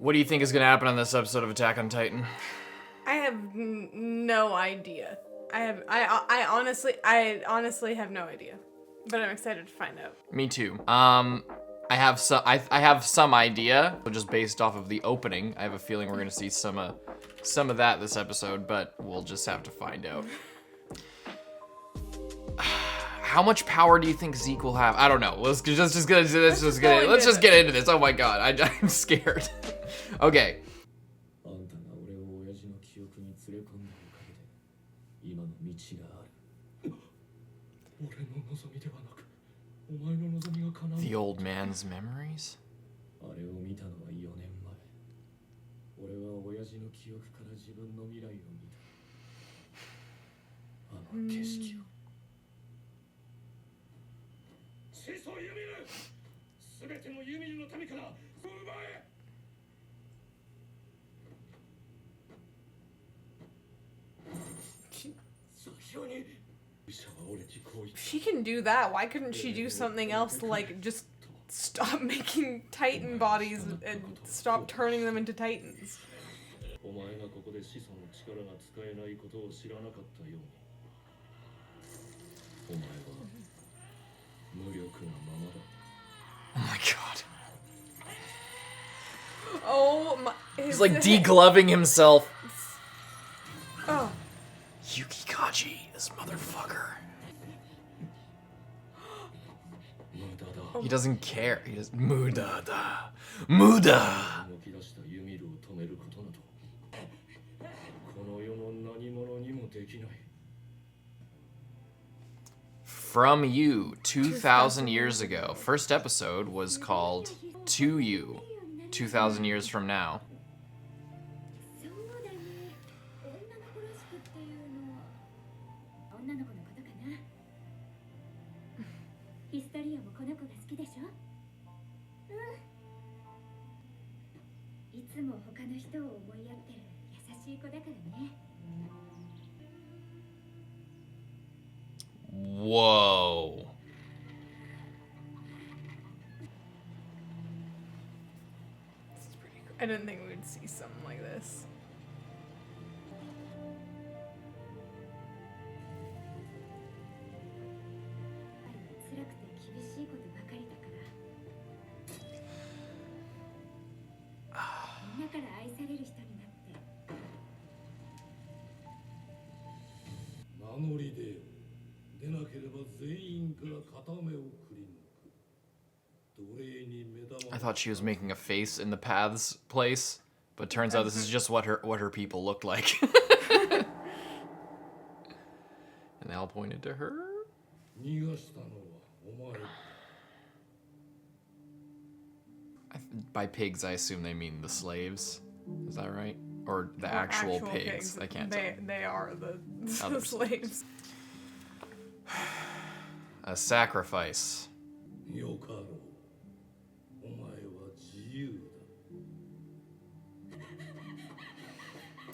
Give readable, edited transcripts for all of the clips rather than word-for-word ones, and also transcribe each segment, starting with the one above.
What do you think is gonna happen on this episode of Attack on Titan? I have no idea. I honestly have no idea, but I'm excited to find out. Me too. I have some idea, but just based off of the opening, I have a feeling we're gonna see some of that this episode, but we'll just have to find out. How much power do you think Zeke will have? I don't know. Let's just get into this. Oh my god, I'm scared. Okay. The old man's memories? She can do that. Why couldn't she do something else like just stop making Titan bodies and stop turning them into Titans? Oh my god. Oh my. He's like degloving himself. Oh. Yuki Kaji, this motherfucker. He doesn't care. He just Muda. From You, 2,000 years ago. First episode was called To You, 2,000 years from now. Whoa. This is pretty cool. I didn't think we would see something like this. I thought she was making a face in the paths place, but turns out this is just what her people looked like. And they all pointed to her. By pigs, I assume they mean the slaves. Is that right? Or the actual pigs. I can't tell. They are the slaves. A sacrifice.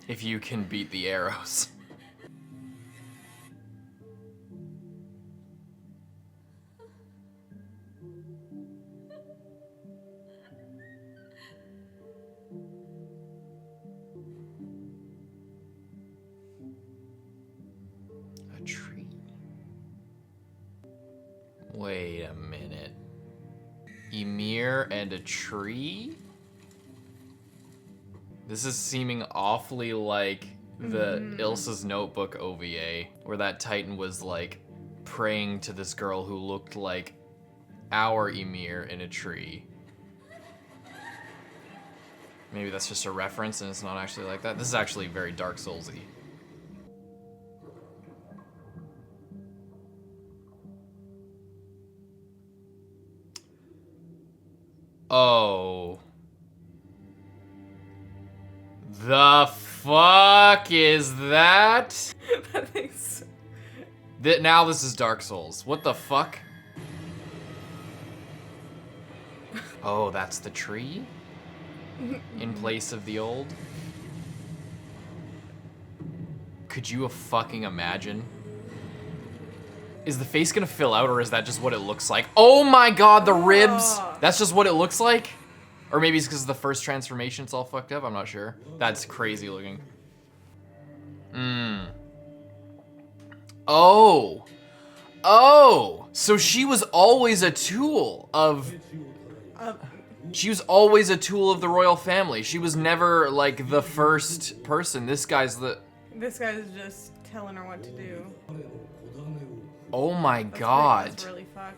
If you can beat the arrows. A tree. Wait a minute. Ymir and a tree? This is seeming awfully like the Ilsa's Notebook OVA, where that Titan was like praying to this girl who looked like our Ymir in a tree. Maybe that's just a reference and it's not actually like that. This is actually very Dark Souls-y. Oh. The fuck is that? That thing's... Now this is Dark Souls. What the fuck? Oh, that's the tree? In place of the old? Could you fucking imagine? Is the face gonna fill out or is that just what it looks like? Oh my god, the ribs! That's just what it looks like? Or maybe it's because the first transformation it's all fucked up, I'm not sure. That's crazy looking. Oh! Oh! So she was always a tool of... She was always a tool of the royal family. She was never, like, the first person. This guy's just telling her what to do. Oh my god. That's really fucked.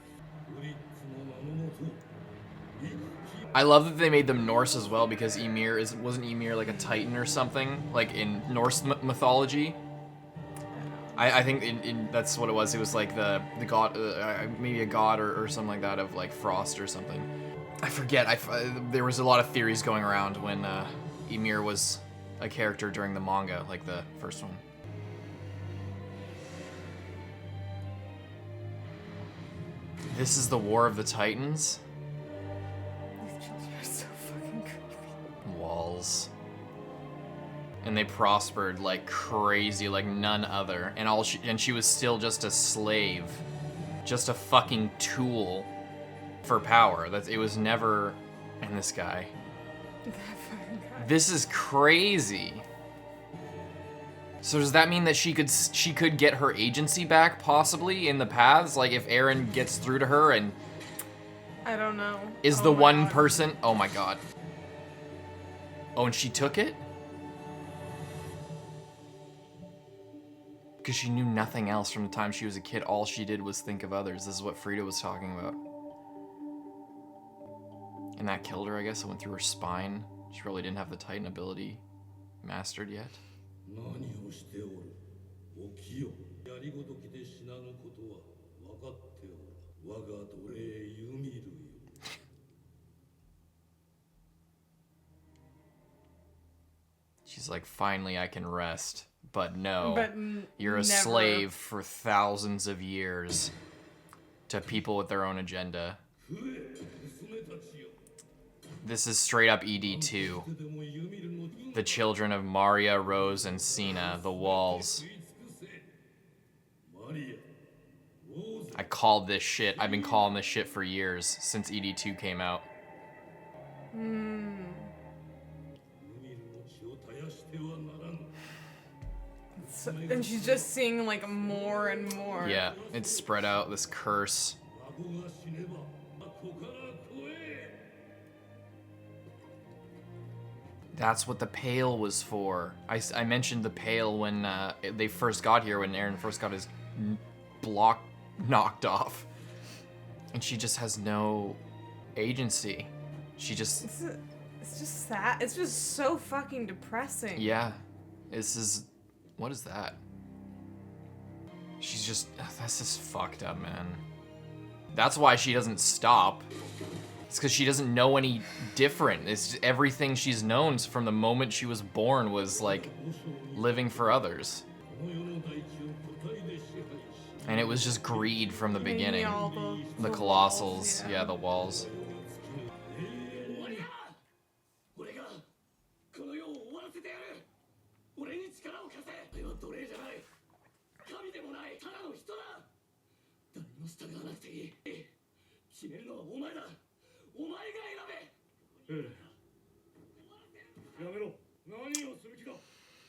I love that they made them Norse as well, because wasn't Ymir like a Titan or something, like in Norse mythology? I think that's what it was. It was like the god, maybe a god or something like that of like frost or something. I forget. There was a lot of theories going around when Ymir was a character during the manga, like the first one. This is the War of the Titans. These children are so fucking creepy. Walls. And they prospered like crazy, like none other. And she was still just a slave, just a fucking tool for power. It was never. And this guy. That fucking guy. This is crazy. So does that mean that she could get her agency back possibly in the paths? Like if Eren gets through to her and I don't know. Is the one person? Oh my god. Oh, and she took it? Because she knew nothing else from the time she was a kid. All she did was think of others. This is what Frida was talking about. And that killed her, I guess. It went through her spine. She probably didn't have the Titan ability mastered yet. She's like, finally I can rest. But no, you're a slave for thousands of years to people with their own agenda. This is straight up ED2. The children of Maria, Rose, and Sina, the walls. I called this shit. I've been calling this shit for years, since ED2 came out. And she's just seeing like more and more. Yeah, it's spread out, this curse. That's what the pail was for. I mentioned the pail when they first got here, when Eren first got his block knocked off. And she just has no agency. She just... It's just sad. It's just so fucking depressing. Yeah. This is... What is that? She's just... That's just fucked up, man. That's why she doesn't stop. It's because she doesn't know any different. It's just everything she's known from the moment she was born was like living for others. And it was just greed from the beginning. The colossals, yeah, the walls.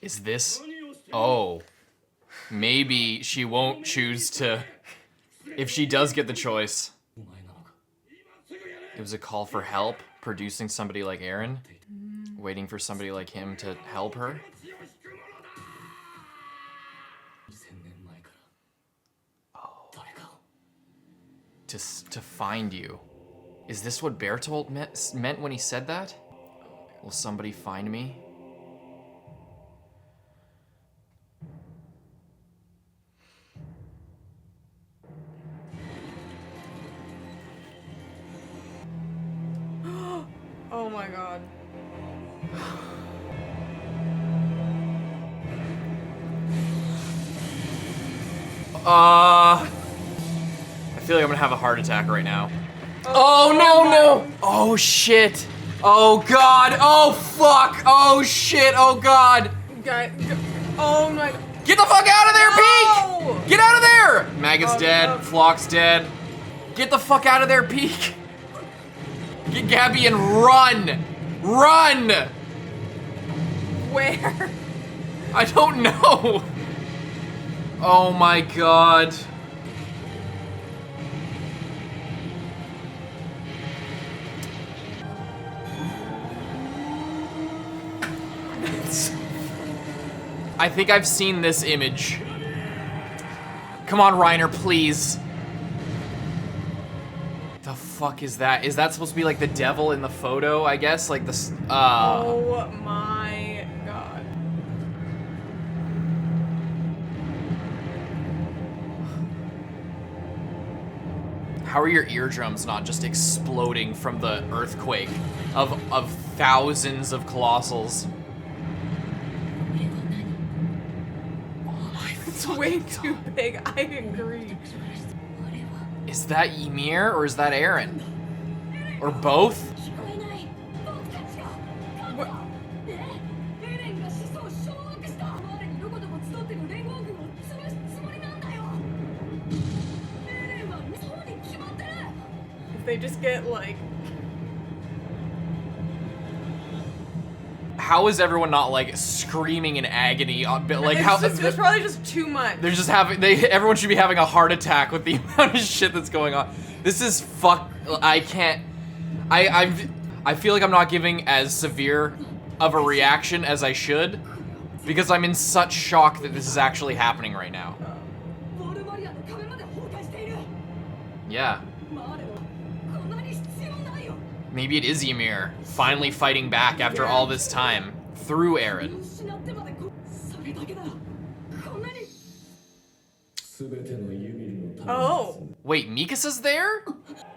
Is this... Oh. Maybe she won't choose to... If she does get the choice. It was a call for help, producing somebody like Eren. Waiting for somebody like him to help her. Oh. To find you. Is this what Bertolt meant when he said that? Will somebody find me? Oh my god. I feel like I'm gonna have a heart attack right now. Oh no! Oh shit! Oh god! Oh fuck! Oh shit! Oh god! Oh my... Get the fuck out of there, No! Peek! Get out of there! Maggot's dead. Flock's dead. Get the fuck out of there, Peek! Get Gabby and run! Run! Where? I don't know. Oh my god. I think I've seen this image. Come on, Reiner, please. The fuck is that? Is that supposed to be like the devil in the photo, I guess? Like this, Oh my god. How are your eardrums not just exploding from the earthquake of thousands of colossals? It's way too big. I agree. Is that Ymir or is that Eren? Or both? What? If they just get like... How is everyone not like screaming in agony? Like how? It's probably just too much. They're just having. Everyone should be having a heart attack with the amount of shit that's going on. This is fuck. I can't. I feel like I'm not giving as severe of a reaction as I should, because I'm in such shock that this is actually happening right now. Yeah. Maybe it is Ymir finally fighting back after all this time through Eren. Oh. Wait, Mikasa's there?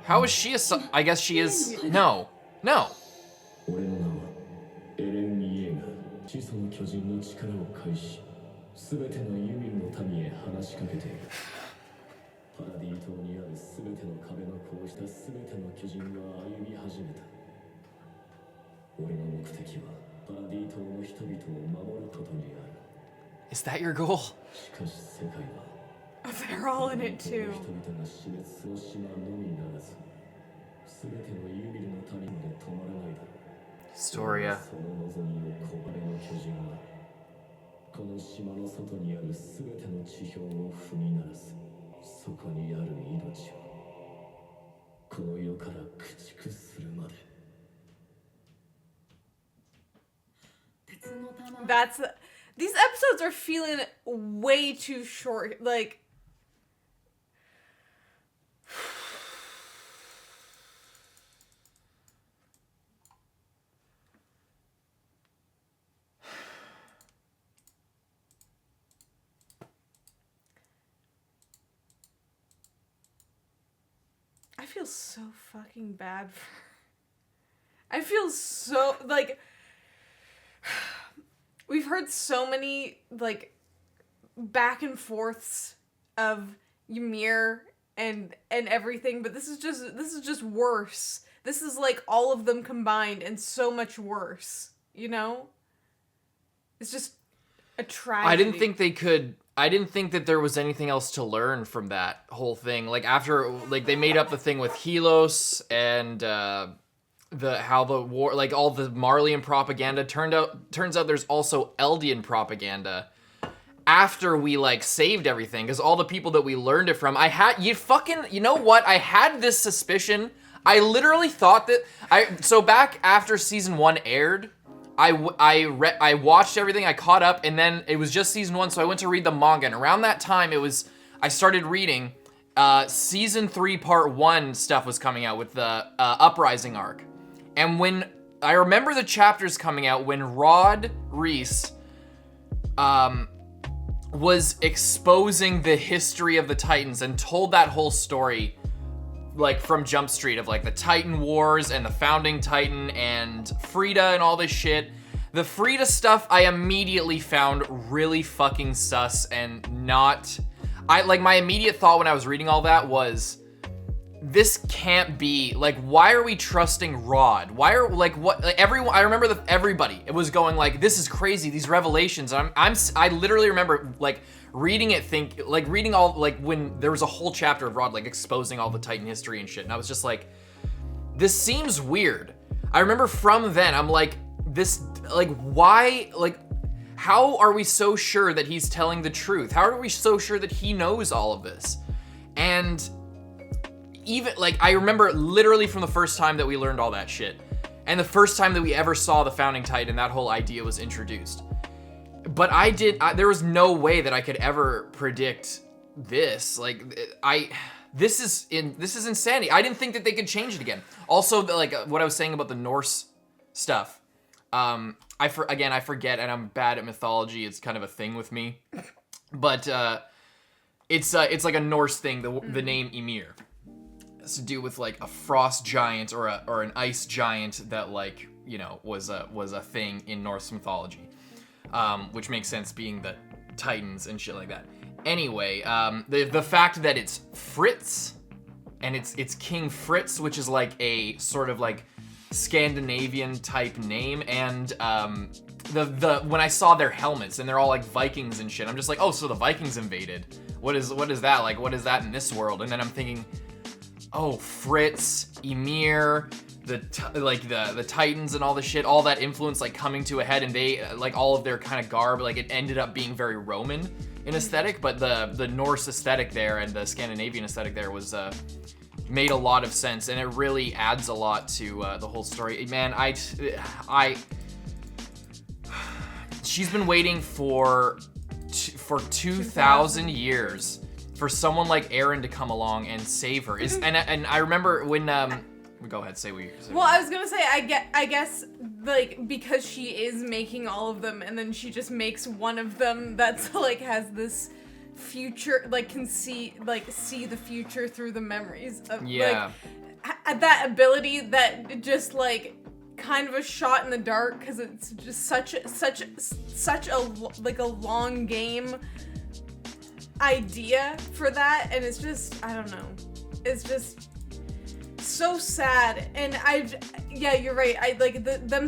How is she I guess she is. No. No. Is that your goal? They're all in it too. Historia. That's... These episodes are feeling way too short. Like... I feel so fucking bad for her. I feel so, like... We've heard so many, like, back and forths of Ymir and everything, but this is just worse. This is like all of them combined and so much worse, you know? It's just a tragedy. I didn't think that there was anything else to learn from that whole thing. Like after, like they made up the thing with Helos and how the war, like all the Marleyan propaganda turns out there's also Eldian propaganda after we like saved everything, because all the people that we learned it from, you know what? I had this suspicion. I literally thought that so back after season 1 aired, I watched everything, I caught up, and then it was just season 1, so I went to read the manga, and around that time I started reading season 3 part 1 stuff was coming out with the Uprising arc. And when I remember the chapters coming out when Rod Reese was exposing the history of the Titans and told that whole story, like from Jump Street, of like the Titan Wars and the founding Titan and Frida and all this shit. The Frida stuff I immediately found really fucking sus and not... my immediate thought when I was reading all that was, this can't be, like, why are we trusting Rod? Why are, like, what, like, everyone, I remember that everybody, it was going like, this is crazy, these revelations. I literally remember, like, reading it, reading all, like, when there was a whole chapter of Rod, like, exposing all the Titan history and shit, and I was just like, this seems weird. I remember from then, I'm like, this, like, why, like, how are we so sure that he's telling the truth? How are we so sure that he knows all of this? And even, like, I remember literally from the first time that we learned all that shit, and the first time that we ever saw the Founding Titan, that whole idea was introduced. But there was no way that I could ever predict this. Like, this is insanity. I didn't think that they could change it again. Also, like, what I was saying about the Norse stuff, I forget, and I'm bad at mythology. It's kind of a thing with me, but it's like a Norse thing. The name Ymir has to do with like a frost giant or an ice giant that, like, you know, was a thing in Norse mythology, which makes sense being the Titans and shit like that. Anyway, the fact that it's Fritz and it's King Fritz, which is like a sort of like Scandinavian type name, and the when I saw their helmets and they're all like Vikings and shit, I'm just like, oh, so the Vikings invaded. What is that like? What is that in this world? And then I'm thinking, oh, Fritz, Ymir, the Titans and all the shit, all that influence like coming to a head, and they like all of their kind of garb, like it ended up being very Roman in aesthetic, but the Norse aesthetic there and the Scandinavian aesthetic there was made a lot of sense, and it really adds a lot to the whole story. Man, she's been waiting for 2,000 years for someone like Eren to come along and save her. And I remember when go ahead, say what you say. Well, I was gonna say, I guess like because she is making all of them, and then she just makes one of them that's like has this future, like can see the future through the memories of like that ability that just like kind of a shot in the dark, because it's just such a like a long game idea for that, and it's just, I don't know, it's just so sad. And you're right, I like them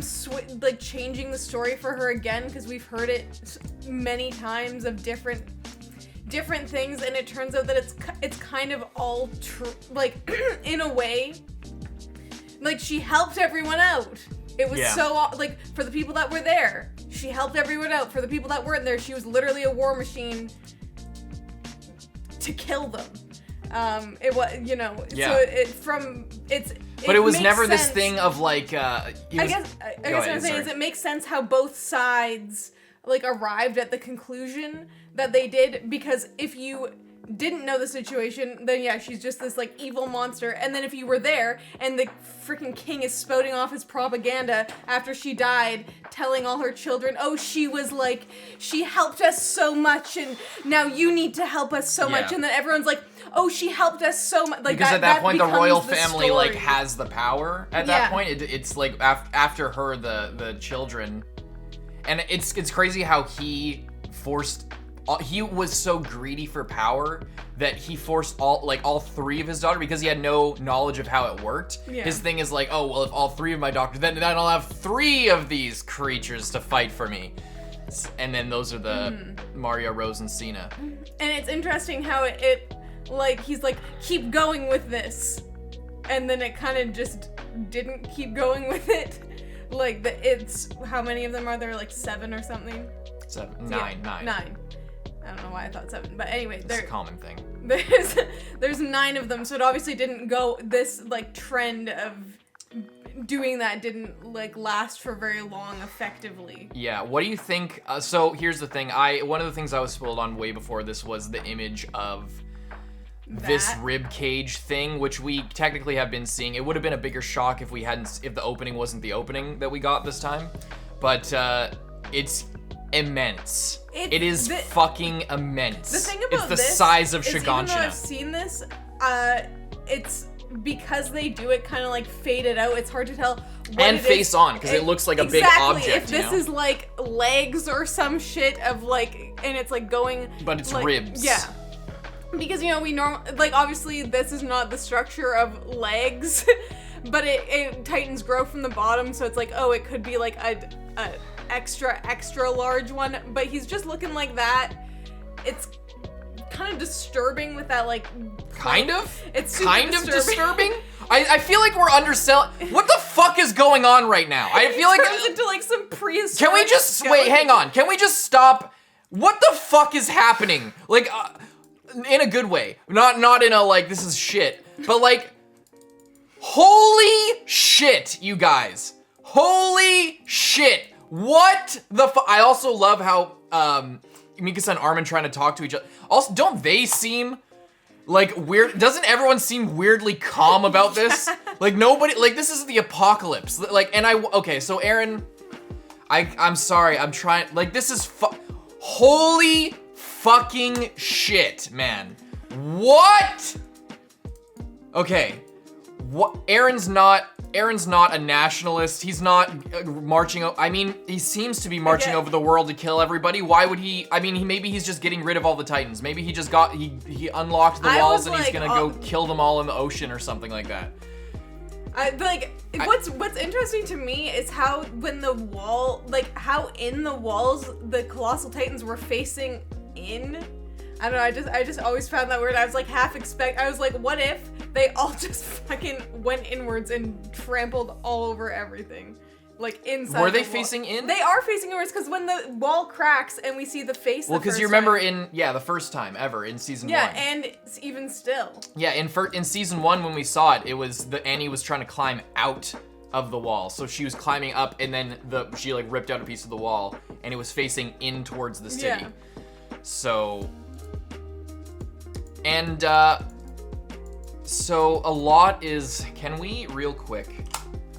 like changing the story for her again, because we've heard it many times of different things, and it turns out that it's kind of all true, like in a way. Like, she helped everyone out. It was so, like, for the people that were there, she helped everyone out. For the people that weren't there, she was literally a war machine to kill them. It was, you know, so but it was never sense. This thing of like, I guess what I'm saying is it makes sense how both sides like arrived at the conclusion that they did, because if you didn't know the situation, then she's just this like evil monster, and then if you were there and the freaking king is spouting off his propaganda after she died, telling all her children, oh, she was like, she helped us so much, and now you need to help us so much, and then everyone's like, oh, she helped us so much, like, because at that point the royal family like has the power at that point. It's like after her the children, and it's crazy how he was so greedy for power that he forced all three of his daughters, because he had no knowledge of how it worked. His thing is like, oh, well, if all three of my daughters, then I'll have 3 of these creatures to fight for me. And then those are the Mario, Rose, and Cena. And it's interesting how it like, he's like, keep going with this. And then it kind of just didn't keep going with it. Like, it's, how many of them are there? Like 7 or something? 9. I don't know why I thought 7, but anyway, it's a common thing. There's 9 of them, so it obviously didn't go, this like trend of doing that didn't like last for very long effectively. Yeah, what do you think? So here's the thing, one of the things I was spoiled on way before this was the image of this rib cage thing, which we technically have been seeing. It would have been a bigger shock if the opening wasn't the opening that we got this time, but it's immense. It is fucking immense. The thing about it's the size of Shiganshina. Even though I've seen this, it's because they do it kind of like faded out. It's hard to tell what and it face is. on, because it looks like a big object. If this is like legs or some shit of like, and it's like going, but it's like, ribs. Yeah. Because, you know, we like, obviously this is not the structure of legs, but it Titans grow from the bottom, so it's like, oh, it could be like a extra large one, but he's just looking like that. It's kind of disturbing with that like. Kind of. It's super kind of disturbing. I feel like we're underselling. What the fuck is going on right now? I feel like it turns into like some prehistoric. Can we just wait? Hang on. Can we just stop? What the fuck is happening? Like, in a good way, not in a like this is shit, but like, holy shit, you guys! Holy shit! What the fuck? I also love how Mikasa and Armin trying to talk to each other. Also, don't they seem like weird? Doesn't everyone seem weirdly calm about this? Like nobody, like this is the apocalypse. Like, and okay, so Eren, I'm sorry, I'm trying, like this is holy fucking shit, man. What? Okay, what? Eren's not a nationalist. He's not marching. I mean, he seems to be marching over the world to kill everybody. Why would he? I mean, maybe he's just getting rid of all the Titans. Maybe he just he unlocked the walls and he's gonna go kill them all in the ocean or something like that. What's interesting to me is how when the wall, like how in the walls the colossal Titans were facing in. I don't know, I just always found that weird. I was like I was like, what if they all just fucking went inwards and trampled all over everything? Like inside. Were they facing in? They are facing inwards because when the wall cracks and we see the face. Well, because you remember the first time ever in season 1. Yeah, and even still. Yeah, in season 1 when we saw it, it was Annie was trying to climb out of the wall. So she was climbing up and then she like ripped out a piece of the wall and it was facing in towards the city. Yeah. So so a lot is, can we real quick,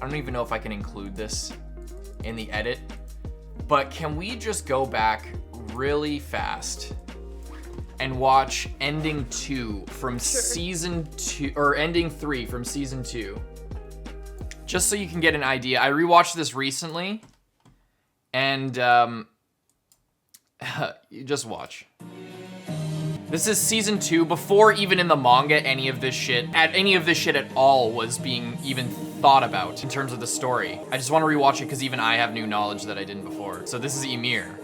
I don't even know if I can include this in the edit, but can we just go back really fast and watch ending 2 from season 2, or ending 3 from season 2? Just so you can get an idea. I rewatched this recently, and you just watch. This is season 2, before even in the manga any of this shit at all was being even thought about in terms of the story. I just want to rewatch it because even I have new knowledge that I didn't before. So this is Ymir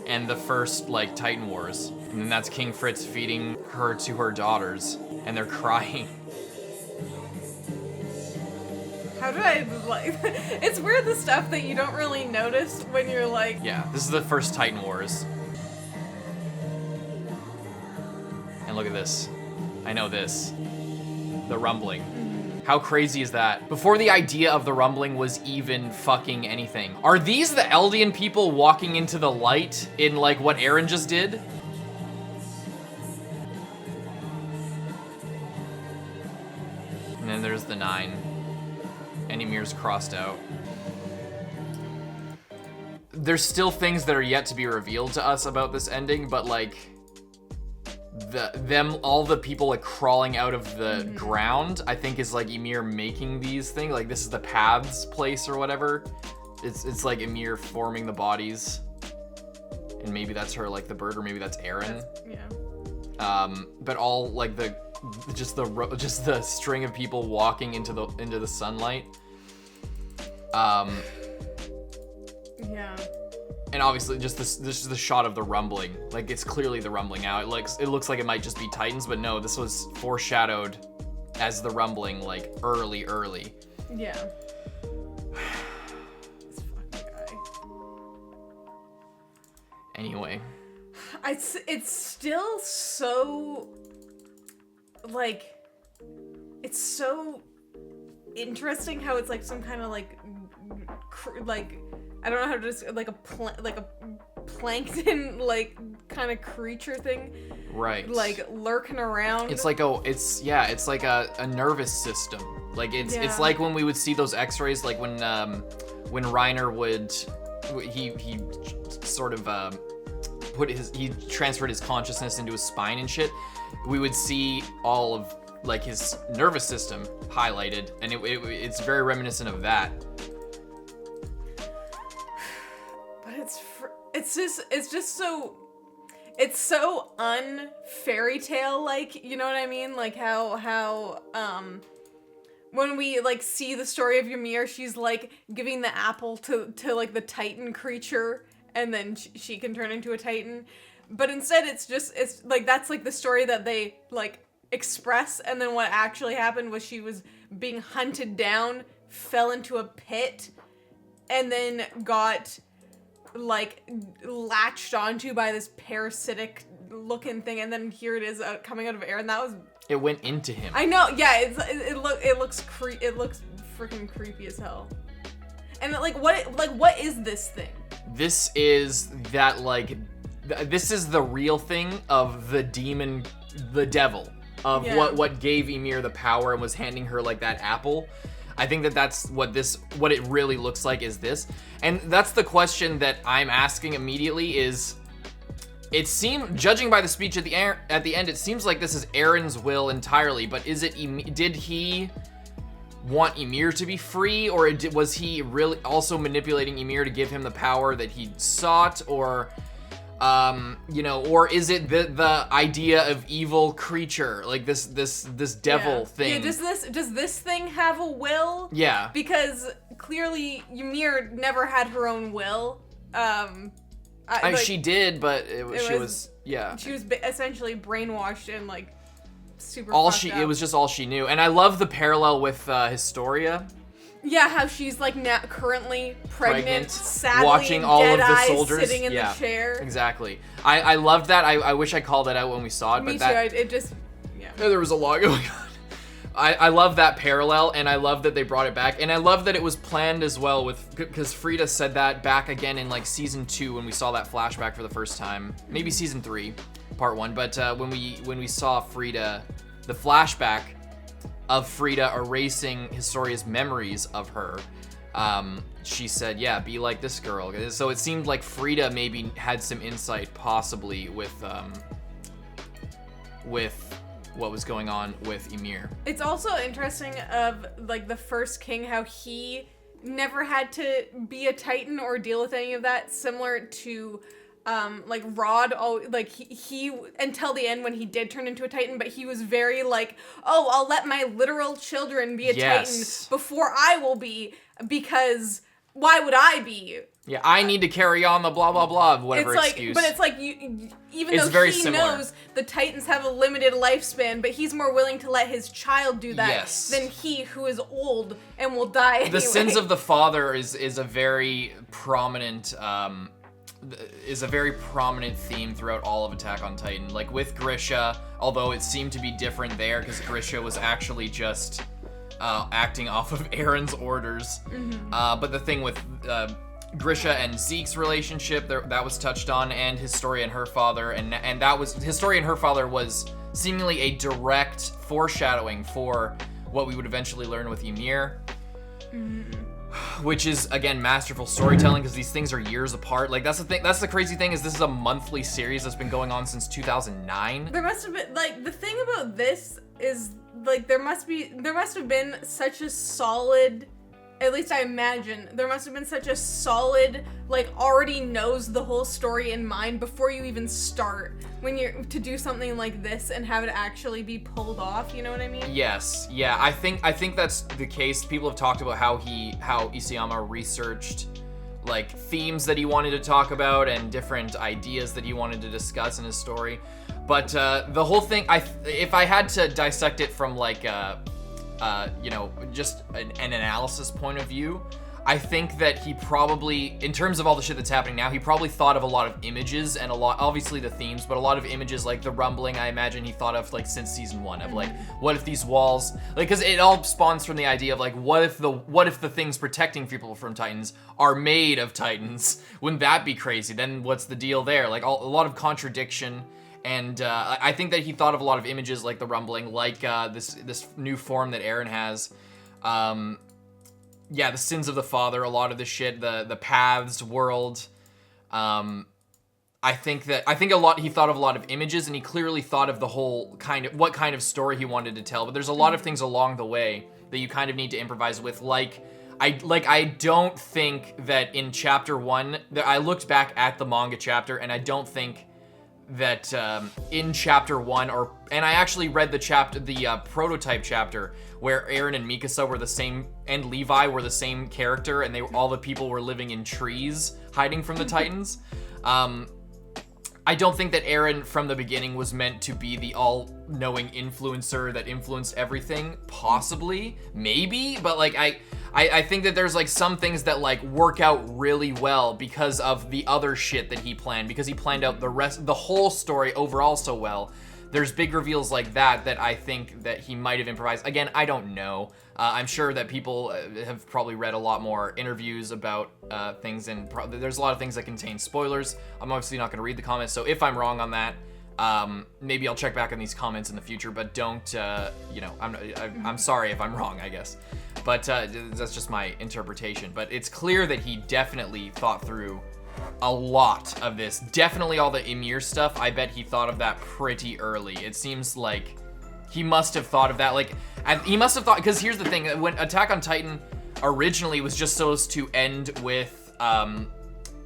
and the first like Titan Wars. And then that's King Fritz feeding her to her daughters and they're crying. How did I like it's weird the stuff that you don't really notice when you're like. Yeah, this is the first Titan Wars. And look at this. I know this. The rumbling. How crazy is that? Before the idea of the rumbling was even fucking anything. Are these the Eldian people walking into the light in like what Eren just did? And then there's the 9. And Ymir's crossed out. There's still things that are yet to be revealed to us about this ending, but like all the people like crawling out of the ground, I think is like Ymir making these things. Like this is the paths place or whatever. It's like Ymir forming the bodies, and maybe that's her like the bird, or maybe that's Eren. Yeah. But all like just the string of people walking into the sunlight. Yeah. And obviously, just this is the shot of the rumbling. Like it's clearly the rumbling now. It looks like it might just be Titans, but no, this was foreshadowed as the rumbling, like early. Yeah. This fucking guy. Anyway. It's still so like it's so interesting how it's like some kind of like I don't know how to describe, like a plankton like kind of creature thing, right? Like lurking around. It's like a nervous system. Like it's like when we would see those X-rays, like when Reiner would he sort of he transferred his consciousness into his spine and shit. We would see all of like his nervous system highlighted, and it's very reminiscent of that. It's just so un-fairy tale like, you know what I mean? Like how when we like see the story of Ymir, she's like giving the apple to like the Titan creature, and then she can turn into a Titan. but instead it's like that's like the story that they like express, and then what actually happened was she was being hunted down, fell into a pit, and then got like latched onto by this parasitic looking thing, and then here it is coming out of air, and that was it went into him. I know, yeah, it looks freaking creepy as hell. And what is this thing? This is that this is the real thing of the demon, the devil, of what gave Ymir the power and was handing her like that apple. I think that's what it really looks like is this. And that's the question that I'm asking immediately is, it seemed, judging by the speech at the end, it seems like this is Eren's will entirely, but did he want Ymir to be free, or was he really also manipulating Ymir to give him the power that he sought, or or is it the idea of evil creature, like this devil thing? Yeah, does this thing have a will? Yeah. Because clearly Ymir never had her own will. She did, but she was essentially brainwashed and like super it was just all she knew. And I love the parallel with Historia. Yeah, how she's like now currently pregnant, sadly, watching all of the soldiers sitting in the chair. Exactly. I loved that. I wish I called that out when we saw it. Me but too. There was a lot going on. I love that parallel, and I love that they brought it back, and I love that it was planned as well because Frida said that back again in like season 2 when we saw that flashback for the first time, maybe season 3, part 1. But when we saw Frida, the flashback of Frida erasing Historia's memories of her, she said, "Yeah, be like this girl." So it seemed like Frida maybe had some insight, possibly with what was going on with Ymir. It's also interesting of like the first king, how he never had to be a Titan or deal with any of that, similar to like Rod. Like he until the end when he did turn into a Titan, but he was very like, oh, I'll let my literal children be a Titan before I will be, because why would I be? Yeah, I need to carry on the blah blah blah, whatever excuse. But it's like even though he knows the Titans have a limited lifespan, but he's more willing to let his child do that than he, who is old and will die anyway. The sins of the father is a very prominent theme throughout all of Attack on Titan. Like with Grisha, although it seemed to be different there because Grisha was actually just acting off of Eren's orders. But the thing with Grisha and Zeke's relationship, that was touched on, and Historia and her father, and that was, Historia and her father was seemingly a direct foreshadowing for what we would eventually learn with Ymir. Which is, again, masterful storytelling, because these things are years apart. Like, that's the thing, that's the crazy thing, is this is a monthly series that's been going on since 2009. There must have been, like, the thing about this is, like, there must have been such a solid, at least I imagine, there must have been such a solid, like, already knows the whole story in mind before you even start, when you're to do something like this and have it actually be pulled off, you know what I mean? Yes, yeah, I think that's the case. People have talked about how Isayama researched, like, themes that he wanted to talk about and different ideas that he wanted to discuss in his story. But the whole thing, if I had to dissect it from, like, just an analysis point of view, I think that he probably, in terms of all the shit that's happening now, he probably thought of a lot of images and a lot, obviously the themes, but a lot of images, like the rumbling, I imagine he thought of, like, since season 1, of, like, what if these walls, like, because it all spawns from the idea of, like, what if the things protecting people from Titans are made of Titans? Wouldn't that be crazy? Then what's the deal there? Like, a lot of contradiction. And I think that he thought of a lot of images, like the rumbling, like this new form that Eren has. The sins of the father, a lot of the shit, the paths world. I think he thought of a lot of images, and he clearly thought of the whole what kind of story he wanted to tell. But there's a lot of things along the way that you kind of need to improvise with. I don't think that in chapter 1, I looked back at the manga chapter, and I don't think that in chapter 1, and I actually read the prototype chapter where Eren and Mikasa were the same, and Levi were the same character, and all the people were living in trees hiding from the Titans. I don't think that Eren from the beginning was meant to be the all-knowing influencer that influenced everything. Possibly, maybe, but like I think that there's like some things that like work out really well because of the other shit that he planned, because he planned out the whole story overall so well. There's big reveals like that I think that he might have improvised. Again, I don't know. I'm sure that people have probably read a lot more interviews about things, and there's a lot of things that contain spoilers. I'm obviously not going to read the comments, so if I'm wrong on that, maybe I'll check back on these comments in the future, but don't, I'm sorry if I'm wrong, I guess. But that's just my interpretation. But it's clear that he definitely thought through a lot of this. Definitely all the Ymir stuff, I bet he thought of that pretty early. It seems like he must have thought of that, like, he must have thought, because here's the thing, when Attack on Titan originally was just supposed to end with,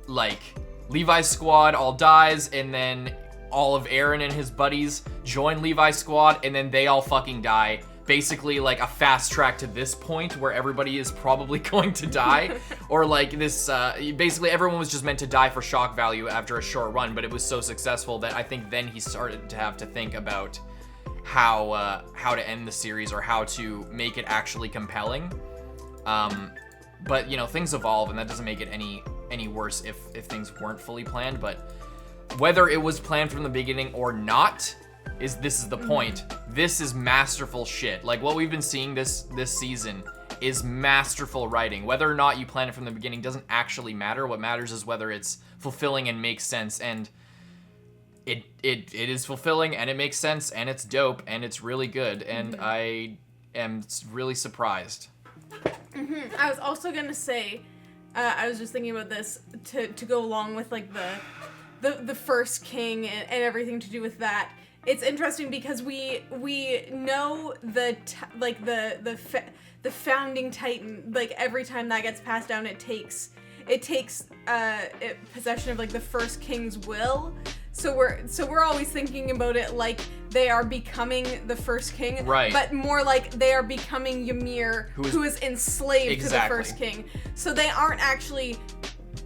like, Levi's squad all dies, and then all of Eren and his buddies join Levi's squad, and then they all fucking die. Basically like a fast track to this point where everybody is probably going to die, or like this, basically everyone was just meant to die for shock value after a short run, but it was so successful that I think then he started to have to think about how to end the series or how to make it actually compelling. But you know, things evolve, and that doesn't make it any worse if things weren't fully planned. But whether it was planned from the beginning or not, this is the point. This is masterful shit. Like what we've been seeing this season is masterful writing. Whether or not you plan it from the beginning doesn't actually matter. What matters is whether it's fulfilling and makes sense. And it is fulfilling, and it makes sense, and it's dope, and it's really good. And I am really surprised. I was also gonna say, I was just thinking about this to go along with like the first king and everything to do with that. It's interesting because we know the founding Titan, like every time that gets passed down, it takes possession of like the first king's will. So we're always thinking about it like they are becoming the first king, right? But more like they are becoming Ymir, who is enslaved to the first king. So they aren't actually,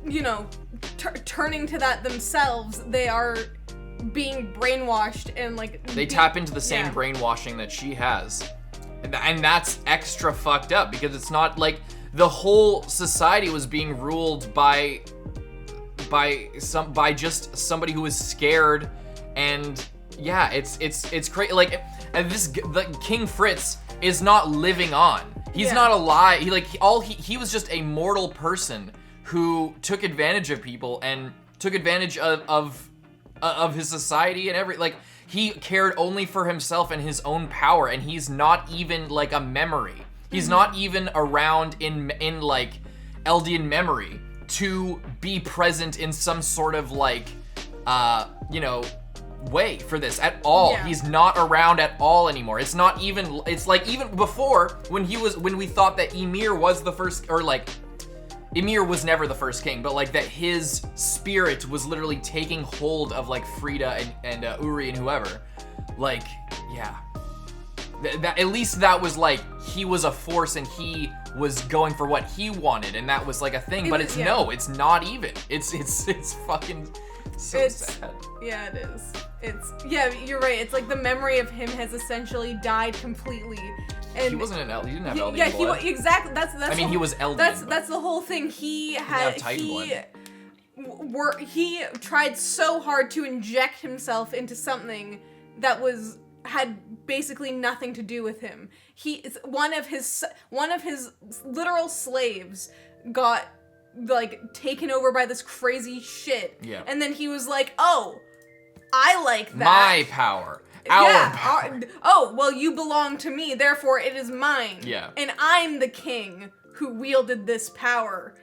you know, turning to that themselves. They are being brainwashed, and like they tap into the same brainwashing that she has, and that's extra fucked up because it's not like the whole society was being ruled by just somebody who was scared. And yeah, it's crazy. Like, and the King Fritz is not living on. He's not alive. He was just a mortal person who took advantage of people and took advantage of his society and like he cared only for himself and his own power, and he's not even like a memory. He's not even around in like Eldian memory to be present in some sort of like way for this at all. He's not around at all anymore. It's not even, it's like even before when we thought that Ymir was the first, or like Ymir was never the first king, but like that his spirit was literally taking hold of like Frida and Uri and whoever. Like, yeah. That at least that was like, he was a force and he was going for what he wanted, and that was like a thing, but it's not even. It's fucking so sad. Yeah, it is. You're right. It's like the memory of him has essentially died completely. And he wasn't an Eldian. He didn't have Eldian blood. Exactly. That's. I mean, he was Eldian. That's the whole thing. He tried so hard to inject himself into something that had basically nothing to do with him. One of his literal slaves got like taken over by this crazy shit. Yeah. And then he was like, "Oh, I like that. My power. Our power. Oh, well, you belong to me, therefore it is mine. Yeah. And I'm the king who wielded this power."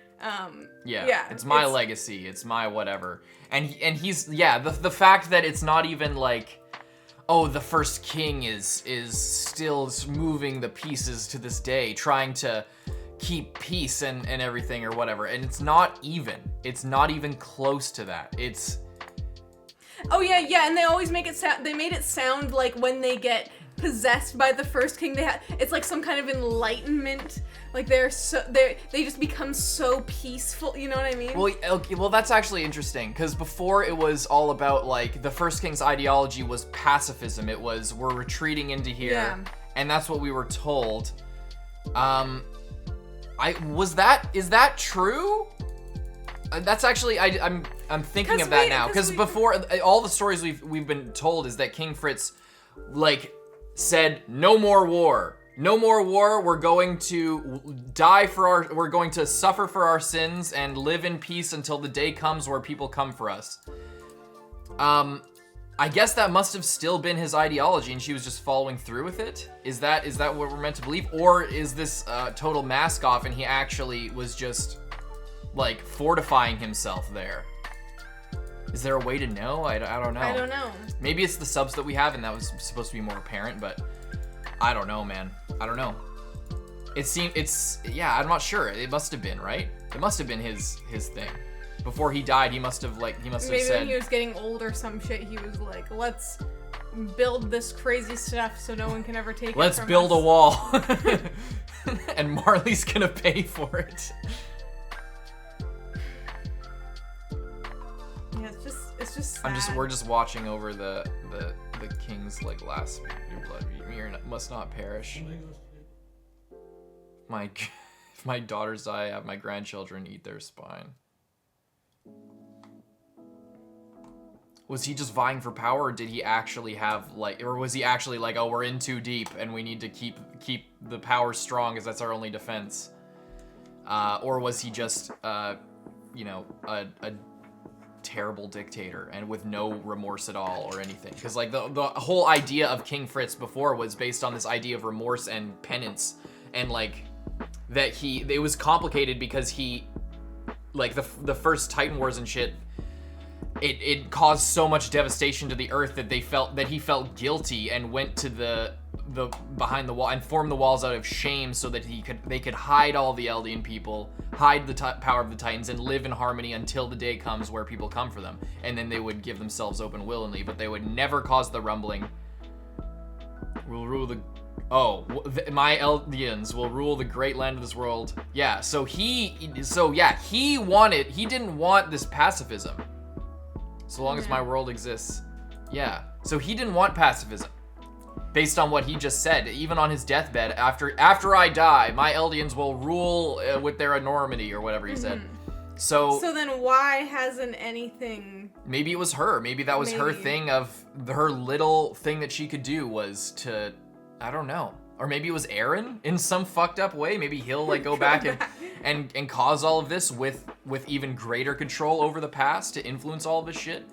It's my legacy. It's my whatever. And he's the fact that it's not even like, oh, the first king is still moving the pieces to this day, trying to keep peace and everything or whatever. And it's not even close to that. It's... Oh yeah, and they always make it sound, they made it sound like when they get possessed by the first king. It's like some kind of enlightenment. Like they just become so peaceful. You know what I mean? Well, okay, well, that's actually interesting because before it was all about like the first king's ideology was pacifism. It was we're retreating into here, and that's what we were told. Is that true? That's actually I'm thinking of that now because before all the stories we've been told is that King Fritz like said no more war. No more war. We're going to we're going to suffer for our sins and live in peace until the day comes where people come for us. I guess that must have still been his ideology and she was just following through with it. Is that what we're meant to believe? Or is this total mask off and he actually was just like fortifying himself there? Is there a way to know? I don't know. I don't know. Maybe it's the subs that we have and that was supposed to be more apparent, but I don't know, man. I don't know. I'm not sure. It must have been, right? It must have been his thing. Before he died, he must have Maybe said. when he was getting old or some shit, he was like, let's build this crazy stuff so no one can ever take it from us. Let's build a wall. And Marley's gonna pay for it. Yeah, it's just sad. We're just watching over the king's like last blood. Ymir must not perish. If my daughters die, I have my grandchildren eat their spine. Was he just vying for power, or did he actually have like, or was he actually like, oh, we're in too deep and we need to keep the power strong because that's our only defense? Or was he just, a terrible dictator and with no remorse at all or anything? Because like the whole idea of King Fritz before was based on this idea of remorse and penance, and like that it was complicated because he, like the first Titan Wars and shit, it caused so much devastation to the earth that he felt guilty and went to the behind the wall and formed the walls out of shame so that they could hide all the Eldian people, hide the power of the Titans, and live in harmony until the day comes where people come for them, and then they would give themselves open willingly, but they would never cause the rumbling. My Eldians will rule the great land of this world. Yeah, he didn't want this pacifism. So long as my world exists. Yeah. So he didn't want pacifism. Based on what he just said, even on his deathbed, after I die, my Eldians will rule with their enormity, or whatever he said. So then why hasn't anything... Maybe it was her. Maybe that was her thing of... Her little thing that she could do was to... I don't know. Or maybe it was Eren in some fucked up way. Maybe he'll like go back and cause all of this with even greater control over the past to influence all of this shit.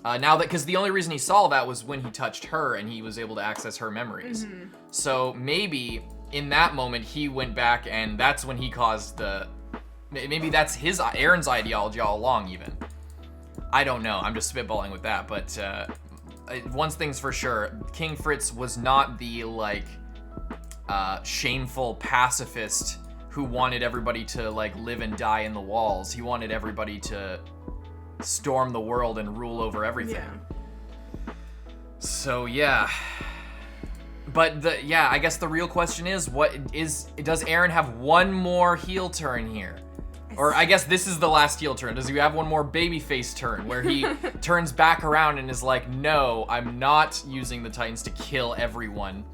Because the only reason he saw that was when he touched her and he was able to access her memories. So maybe in that moment he went back and that's when he caused maybe that's Eren's ideology all along even. I don't know. I'm just spitballing with that. But one thing's for sure, King Fritz was not the like shameful pacifist who wanted everybody to like live and die in the walls. He wanted everybody to storm the world and rule over everything. Yeah. So yeah. But I guess the real question is, does Eren have one more heel turn here? Or I guess this is the last heel turn. Does he have one more babyface turn where he turns back around and is like, no, I'm not using the Titans to kill everyone.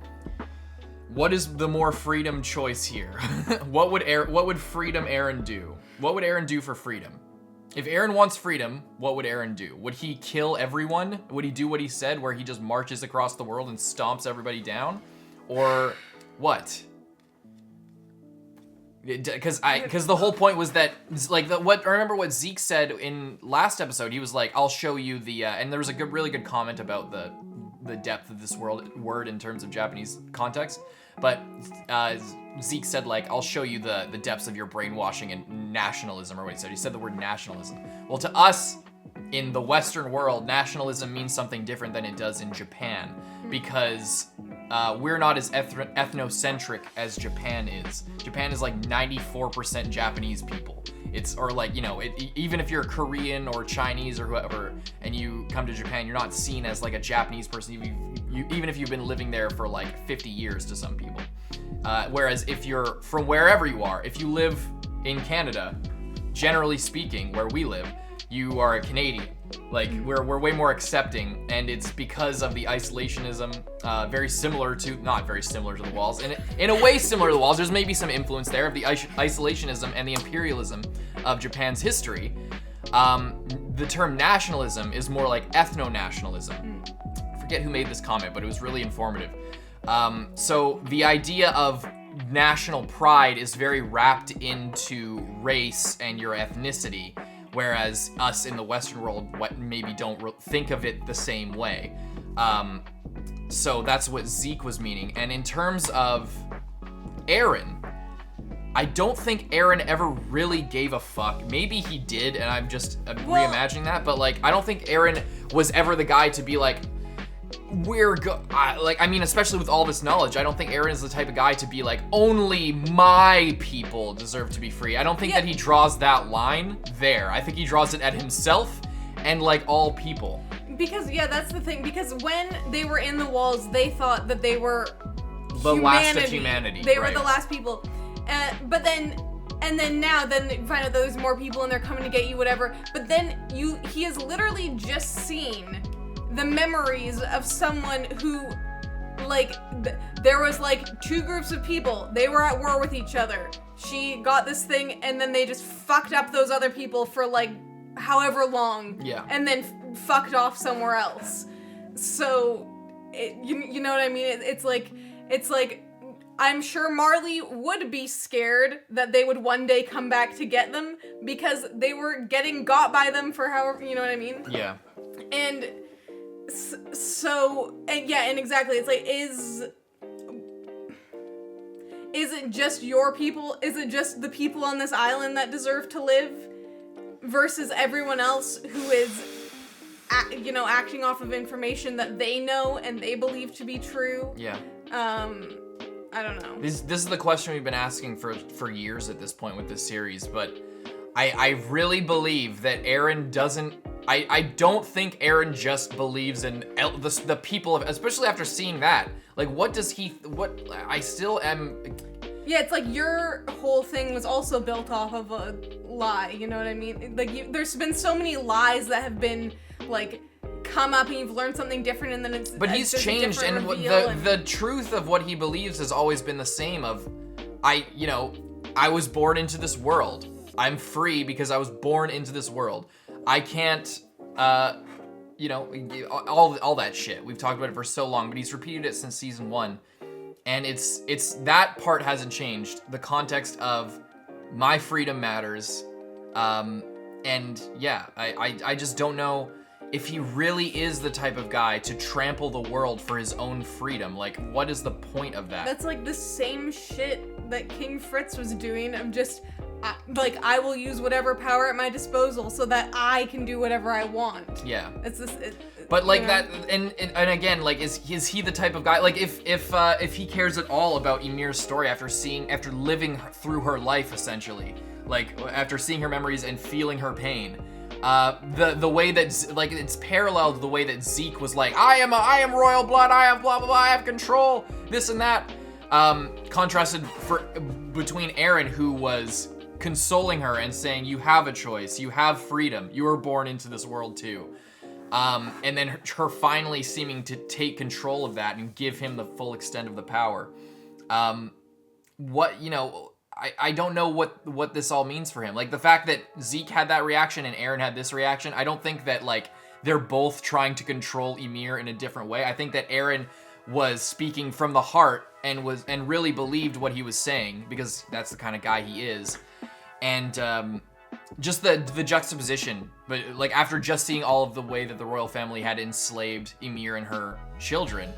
What is the more freedom choice here? What would freedom Eren do? What would Eren do for freedom? If Eren wants freedom, what would Eren do? Would he kill everyone? Would he do what he said, where he just marches across the world and stomps everybody down? Or what? Because the whole point was that, like, remember what Zeke said in last episode? He was like, I'll show you the, and there was a really good comment about the depth of this word in terms of Japanese context. But Zeke said, like, I'll show you the depths of your brainwashing and nationalism, or what he said. He said the word nationalism. Well, to us, in the Western world, nationalism means something different than it does in Japan, because we're not as ethnocentric as Japan is. Japan is like 94% Japanese people. It's, or like, you know, even if you're Korean or Chinese or whoever, and you come to Japan, you're not seen as like a Japanese person, even if you've been living there for like 50 years to some people. Whereas if you're from wherever you are, if you live in Canada, generally speaking, where we live, you are a Canadian. Like, we're way more accepting, and it's because of the isolationism, not very similar to the Walls, and in a way similar to the Walls. There's maybe some influence there of the isolationism and the imperialism of Japan's history. The term nationalism is more like ethno-nationalism. I forget who made this comment, but it was really informative. So the idea of national pride is very wrapped into race and your ethnicity, whereas us in the Western world maybe don't think of it the same way. So that's what Zeke was meaning. And in terms of Eren, I don't think Eren ever really gave a fuck. Maybe he did, and I'm just reimagining that, but like, I don't think Eren was ever the guy to be like, especially with all this knowledge, I don't think Eren is the type of guy to be like, only my people deserve to be free. I don't think that he draws that line there. I think he draws it at himself and like all people. Because, that's the thing. Because when they were in the Walls, they thought that they were the last of humanity. They were the last people. But then you find out that there's more people and they're coming to get you, whatever. But then he has literally just seen the memories of someone who, like, there was like two groups of people. They were at war with each other. She got this thing, and then they just fucked up those other people for like however long. Yeah. And then fucked off somewhere else. So, you know what I mean? It's like, I'm sure Marley would be scared that they would one day come back to get them because they were getting got by them for however, you know what I mean? Yeah. And and exactly, it's like, is it just your people? Is it just the people on this island that deserve to live versus everyone else who is, acting off of information that they know and they believe to be true? Yeah. I don't know. This is the question we've been asking for years at this point with this series, but I really believe that Eren doesn't. I don't think Eren just believes in the people of, especially after seeing that. Like, what does he? What I still am. Yeah, it's like your whole thing was also built off of a lie. You know what I mean? Like, there's been so many lies that have been like come up, and you've learned something different, and then it's. But he's changed, and the truth of what he believes has always been the same. I was born into this world. I'm free because I was born into this world. I can't, all that shit. We've talked about it for so long, but he's repeated it since season 1. And it's that part hasn't changed. The context of my freedom matters. I just don't know if he really is the type of guy to trample the world for his own freedom. Like, what is the point of that? That's like the same shit that King Fritz was doing of just, I will use whatever power at my disposal so that I can do whatever I want. Yeah. It's this. But like that, and again, like, is he the type of guy? Like, if he cares at all about Ymir's story after living through her life, essentially, like after seeing her memories and feeling her pain, the way that, like, it's paralleled the way that Zeke was like, I am royal blood, I have blah blah blah, I have control, this and that. Contrasted between Eren, who was consoling her and saying, you have a choice, you have freedom, you were born into this world too. And then her finally seeming to take control of that and give him the full extent of the power. I don't know what this all means for him. Like, the fact that Zeke had that reaction and Eren had this reaction, I don't think that, like, they're both trying to control Ymir in a different way. I think that Eren was speaking from the heart and really believed what he was saying, because that's the kind of guy he is. And just the juxtaposition, but like after just seeing all of the way that the royal family had enslaved Ymir and her children,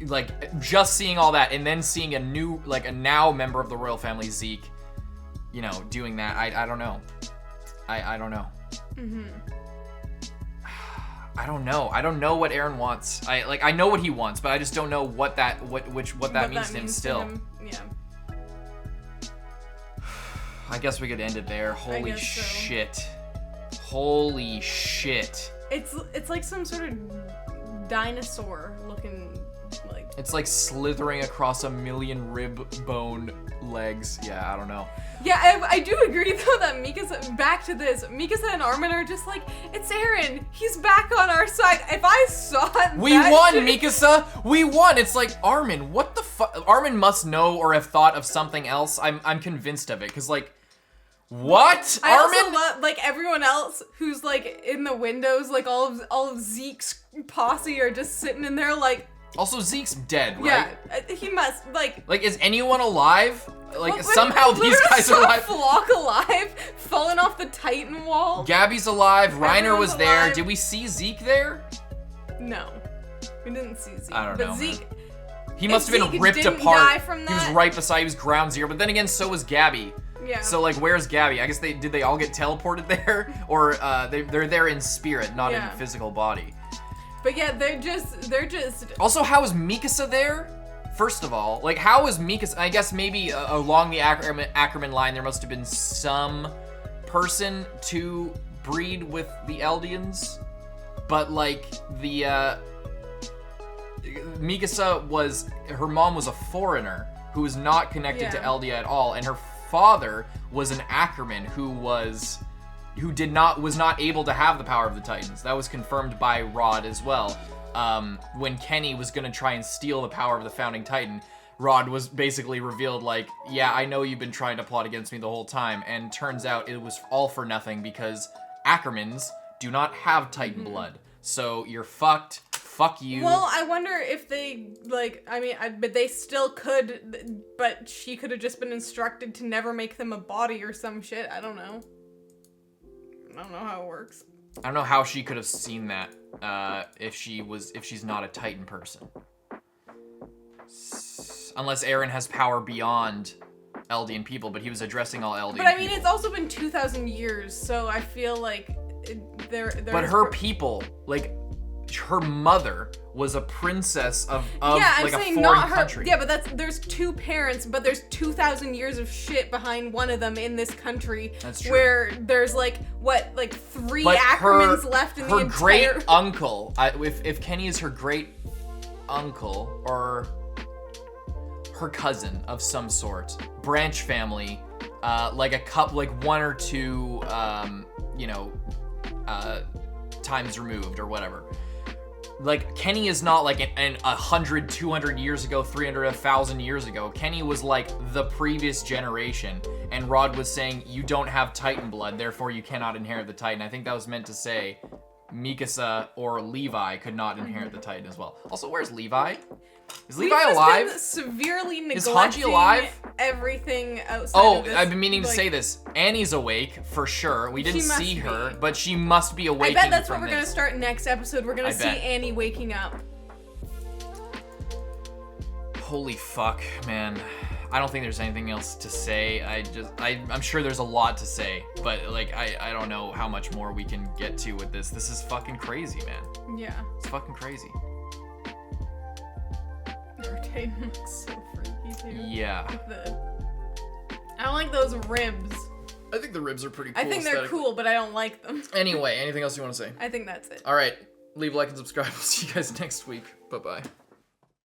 like just seeing all that and then seeing a now member of the royal family, Zeke, doing that, I don't know. I don't know. I don't know. I don't know what Eren wants. I know what he wants, but I just don't know what that means to him still. Yeah. I guess we could end it there. Holy guess so. shit. Holy shit. It's like some sort of dinosaur looking like. It's like slithering across a million rib bone legs. Yeah, I don't know. Yeah, I do agree though that Mikasa, back to this, Mikasa and Armin are just like, it's Eren, he's back on our side. If I saw that We won, shit, Mikasa! We won! It's like, Armin, what the fuck? Armin must know or have thought of something else. I'm convinced of it, because like, what? I Armin? also love, like, everyone else who's like in the windows, like all of Zeke's posse are just sitting in there like. Also, Zeke's dead, right? Yeah, he must, like... Like, is anyone alive? Like, Well, somehow these guys are alive. Flock alive, falling off the Titan wall. Gabby's alive, Reiner Everyone's was there. alive. Did we see Zeke there? No. We didn't see Zeke. I don't know. But Zeke... He must have been Zeke ripped didn't apart. die from He was that- right beside, he was ground zero. But then again, so was Gabby. Yeah. So, like, where's Gabby? I guess did they all get teleported there? Or they're there in spirit, not in physical body. But yeah, they're just... Also, how is Mikasa there? First of all, like, how is Mikasa? I guess maybe along the Ackerman line, there must have been some person to breed with the Eldians. But, like, the, Mikasa her mom was a foreigner who was not connected to Eldia at all. And her father was an Ackerman who was not able to have the power of the Titans. That was confirmed by Rod as well. When Kenny was gonna try and steal the power of the founding Titan, Rod was basically revealed like, yeah, I know you've been trying to plot against me the whole time, and turns out it was all for nothing because Ackermans do not have Titan blood. So you're fucked. Fuck you. Well, I wonder if they, like, I mean, but they still could, but she could have just been instructed to never make them a body or some shit. I don't know. I don't know how it works. I don't know how she could have seen that if she's not a Titan person. Unless Eren has power beyond Eldian people, but he was addressing all Eldian people. But I mean, it's also been 2,000 years, so I feel like But her people, like, her mother was a princess of like a foreign country. Yeah, but there's two parents, but there's 2,000 years of shit behind one of them in this country. That's true. Where there's like 3 Ackermans left in the entire. Her great uncle, if Kenny is her great uncle or her cousin of some sort, branch family, like one or two, times removed or whatever. Like, Kenny is not like 100, 200 years ago, 300, 1,000 years ago. Kenny was like the previous generation, and Rod was saying, you don't have Titan blood, therefore you cannot inherit the Titan. I think that was meant to say Mikasa or Levi could not inherit the Titan as well. Also, where's Levi? Is Levi alive? Been severely neglecting Is Hanji alive? Everything outside of this. I've been meaning to say this. Annie's awake, for sure. We didn't see her, but she must be awakening. I bet that's what we're this. gonna start next episode. We're gonna see Annie waking up. Holy fuck, man. I don't think there's anything else to say. I'm sure there's a lot to say, but like, I don't know how much more we can get to with this. This is fucking crazy, man. Yeah. It's fucking crazy. Her Titan looks so freaky too. Yeah. I don't like those ribs. I think the ribs are pretty cool. I think they're cool, but I don't like them. Anyway, anything else you want to say? I think that's it. All right. Leave a like and subscribe. We'll see you guys next week. Bye-bye.